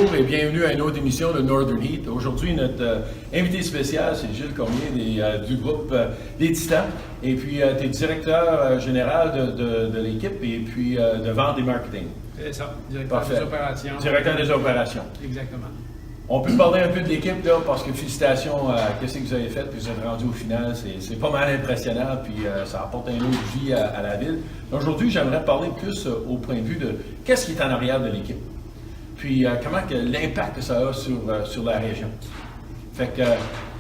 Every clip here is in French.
bonjour et bienvenue à une autre émission de Northern Heat. Aujourd'hui, notre invité spécial, c'est Gilles Cormier du groupe Les Titans. Et puis, tu es directeur général de l'équipe et puis de vente et marketing. C'est ça, directeur des opérations. Directeur des opérations. Exactement. On peut parler un peu de l'équipe, là, parce que félicitations à ce que vous avez fait, puis vous êtes rendu au final. C'est pas mal impressionnant, puis ça apporte un autre vie à la ville. Aujourd'hui, j'aimerais parler plus au point de vue de qu'est-ce qui est en arrière de l'équipe, puis comment que l'impact que ça a sur la région. Fait que,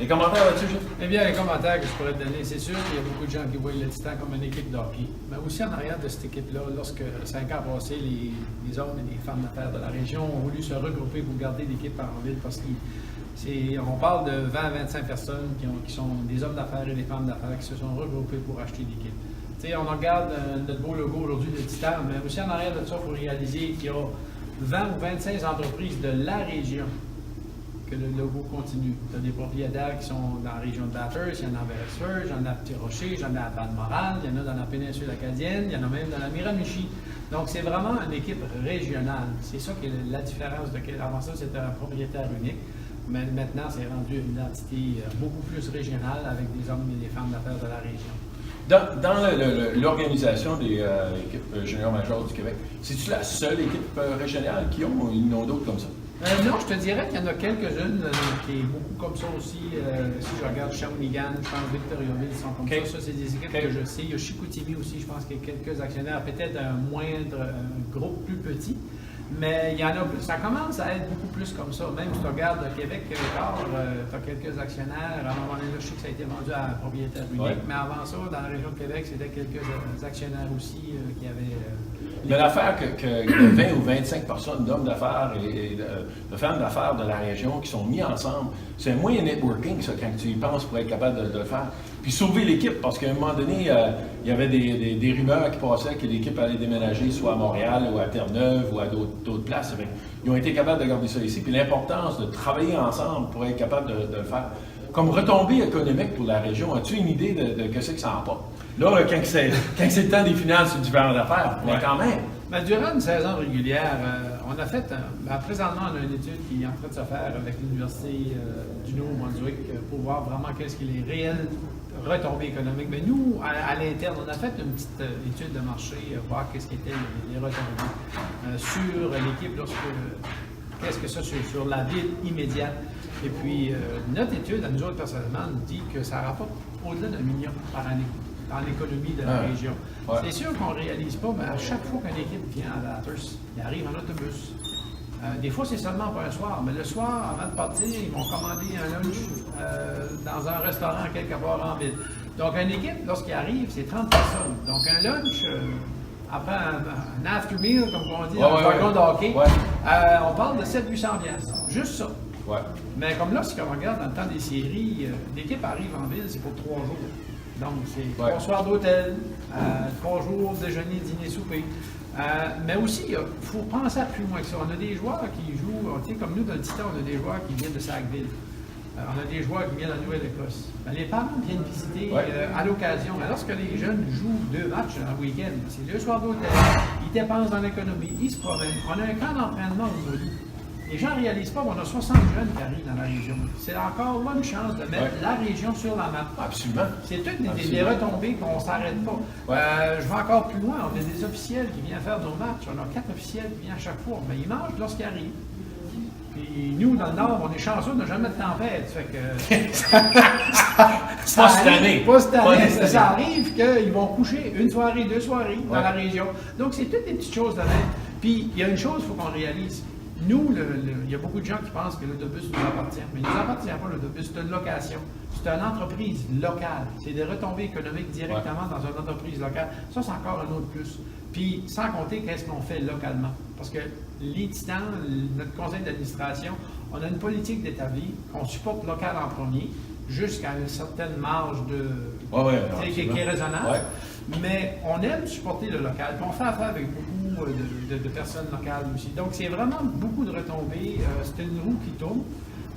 les commentaires là-dessus, Gilles? Eh bien, les commentaires que je pourrais te donner, c'est sûr qu'il y a beaucoup de gens qui voient le Titan comme une équipe de hockey. Mais aussi en arrière de cette équipe-là, lorsque 5 ans passés, les hommes et les femmes d'affaires de la région ont voulu se regrouper pour garder l'équipe en ville parce qu'on parle de 20 à 25 personnes qui sont des hommes d'affaires et des femmes d'affaires qui se sont regroupés pour acheter l'équipe. Tu sais, on regarde notre beau logo aujourd'hui de Titan, mais aussi en arrière de ça, il faut réaliser qu'il y a 20 ou 25 entreprises de la région que le logo continue. Il y a des propriétaires qui sont dans la région de Bathurst, il y en a à Beresford, il y en a à Petit-Rocher, il y en a à Val-Moral, il y en a dans la péninsule acadienne, il y en a même dans la Miramichi. Donc, c'est vraiment une équipe régionale. C'est ça qui est la différence. Avant ça, c'était un propriétaire unique. Mais maintenant, c'est rendu une identité beaucoup plus régionale avec des hommes et des femmes d'affaires de la région. Dans l'organisation des équipes juniors majeures du Québec, c'est-tu la seule équipe régionale qui ont ou ils n'ont d'autres comme ça? Non, je te dirais qu'il y en a quelques-unes qui est beaucoup comme ça aussi. Si je regarde Shawinigan, je pense Victoriaville, ils sont comme ça. Ça, c'est des équipes que je sais. Il y a Chicoutimi aussi, je pense qu'il y a quelques actionnaires, peut-être un moindre groupe plus petit. Mais il y en a, ça commence à être beaucoup plus comme ça. Même si tu regardes le Québec, tu as quelques actionnaires. À un moment donné, je sais que ça a été vendu à un propriétaire unique. Mais avant ça, dans la région de Québec, c'était quelques actionnaires aussi qui avaient. Mais l'affaire que 20 ou 25 personnes d'hommes d'affaires et de femmes d'affaires de la région qui sont mis ensemble, c'est un moyen networking, ça, quand tu y penses, pour être capable de le faire. Puis sauver l'équipe, parce qu'à un moment donné, il y avait des rumeurs qui passaient que l'équipe allait déménager soit à Montréal ou à Terre-Neuve ou à d'autres places. Ils ont été capables de garder ça ici. Puis l'importance de travailler ensemble pour être capable de le faire. Comme retombée économique pour la région, as-tu une idée de ce que ça apporte? Là, quand c'est le temps des finales sur différentes affaires, mais quand même. Ben, durant une saison régulière, on a fait, présentement, on a une étude qui est en train de se faire avec l'Université du Nouveau-Brunswick pour voir vraiment qu'est-ce qui est les réelles retombées économiques. Mais nous, à l'interne, on a fait une petite étude de marché, voir qu'est-ce qui étaient les retombées sur l'équipe qu'est-ce que ça sur la ville immédiate. Et puis, notre étude, à nous autres, personnellement, nous dit que ça rapporte au-delà d'1 million par année dans l'économie de la région. Ouais. C'est sûr qu'on ne réalise pas, mais à chaque fois qu'une équipe vient à Bathurst, il arrive en autobus. Des fois, c'est seulement pour un soir, mais le soir, avant de partir, ils vont commander un lunch dans un restaurant quelque part en ville. Donc, une équipe, lorsqu'il arrive, c'est 30 personnes. Donc, un lunch, après un after meal, comme on dit dans le jargon de hockey, on parle de 700-800$. Juste ça. Ouais. Mais comme là, si on regarde dans le temps des séries, l'équipe arrive en ville, c'est pour 3 jours. Donc, c'est 3 soirs d'hôtel, 3 jours, déjeuner, dîner, souper. Mais aussi, il faut penser à plus loin que ça. On a des joueurs qui jouent, tu sais, comme nous, dans le Titan, on a des joueurs qui viennent de Sackville. On a des joueurs qui viennent de la Nouvelle-Écosse. Ben, les parents viennent visiter à l'occasion. Mais lorsque les jeunes jouent 2 matchs un week-end, c'est 2 soirs d'hôtel, ils dépensent dans l'économie, ils se promènent. On a un camp d'entraînement au Mouli. Les gens ne réalisent pas, mais on a 60 jeunes qui arrivent dans la région. C'est encore là une chance de mettre la région sur la map. Absolument. C'est toutes des retombées qu'on ne s'arrête pas. Je vais encore plus loin. On a des officiels qui viennent faire nos matchs. On a 4 officiels qui viennent à chaque fois. Mais ils mangent lorsqu'ils arrivent. Puis nous, dans le Nord, on est chanceux, on n'a jamais de tempête. Fait que, pas cette année. Pas cette année. Ça arrive qu'ils vont coucher 1 soirée, 2 soirées dans la région. Donc, c'est toutes des petites choses de même. Puis, il y a une chose qu'il faut qu'on réalise. Nous, il y a beaucoup de gens qui pensent que l'autobus nous appartient, mais il ne nous appartient pas, l'autobus, c'est une location. C'est une entreprise locale. C'est des retombées économiques directement dans une entreprise locale. Ça, c'est encore un autre plus. Puis, sans compter qu'est-ce qu'on fait localement. Parce que les Titans, notre conseil d'administration, on a une politique d'établi qu'on supporte local en premier, jusqu'à une certaine marge qui est raisonnable. Mais on aime supporter le local. Puis on fait affaire avec beaucoup de personnes locales aussi. Donc, c'est vraiment beaucoup de retombées. C'est une roue qui tourne.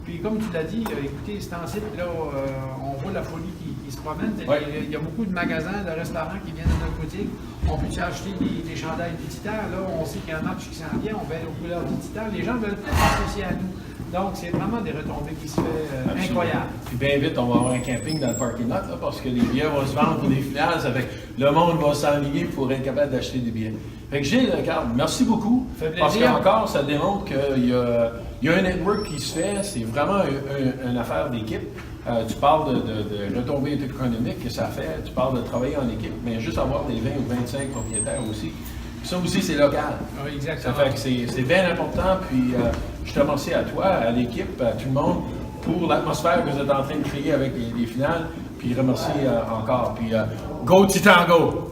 Puis comme tu l'as dit, écoutez, c'est en site, là, on voit la folie qui se promène. Ouais. Il y a beaucoup de magasins, de restaurants qui viennent dans notre boutique. On peut-tu acheter des chandails identitaires? Là, on sait qu'il y a un match qui s'en vient, on veut aller aux couleurs identitaires. Les gens veulent plus s'associer à nous. Donc, c'est vraiment des retombées qui se fait incroyables. Puis bien vite, on va avoir un camping dans le parking lot, là, parce que les billets vont se vendre pour les finales. Ça fait que le monde va s'enligner pour être capable d'acheter des billets. Fait que Gilles, regarde, merci beaucoup. Ça fait Parce plaisir. qu'encore, ça démontre qu'il y a un network qui se fait. C'est vraiment une affaire d'équipe. Tu parles de retombées économiques que ça fait. Tu parles de travailler en équipe. Mais juste avoir des 20 ou 25 propriétaires aussi. Ça aussi, c'est local. Oui, Ça exactement. fait que c'est bien important. Puis je te remercie à toi, à l'équipe, à tout le monde pour l'atmosphère que vous êtes en train de créer avec les finales. Puis remercie encore. Puis go Titan, go!